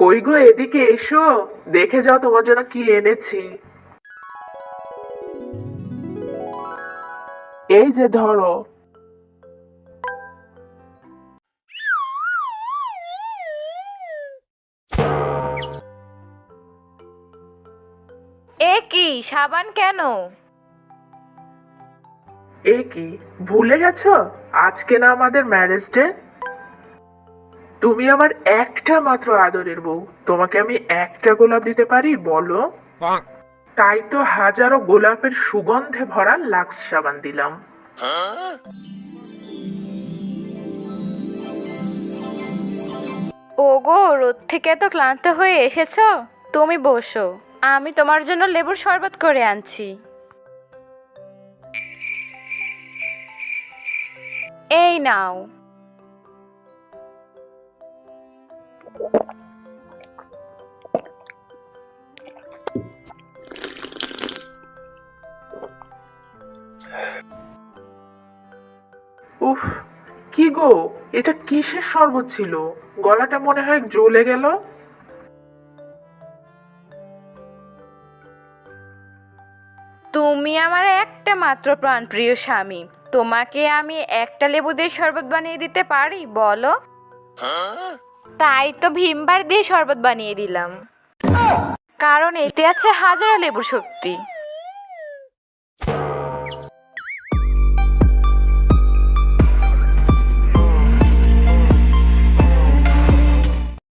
কই গো, এদিকে এসো, দেখে যাও তোমার জন্য কি এনেছি। এই যে ধরো। এ কি সাবান কেন? এ কি, ভুলে গেছো? আজকে না আমাদের ম্যারেজ ডে। তুমি আমার একটা মাত্র আদরের বউ, তোমাকে আমি একটা গোলাপ দিতে পারি বলো? তাই তো হাজারো গোলাপের সুগন্ধে ভরা লাক্স সাবান দিলাম। ওগো, রোদ থেকে তো ক্লান্ত হয়ে এসেছো, তুমি বসো, আমি তোমার জন্য লেবুর শরবত করে আনছি। এই নাও। উফ, কি গো, এটা কিসের শরবত ছিল? গলাটা মনে হয় জ্বলে গেল। তুমি আমার একটা মাত্র প্রাণপ্রিয় স্বামী, তোমাকে আমি একটা লেবু দিয়ে শরবত বানিয়ে দিতে পারি বলো? তাই তো ভীমবার দিয়ে শরবত বানিয়ে দিলাম, কারণ এতে আছে হাজারো লেবুর শক্তি।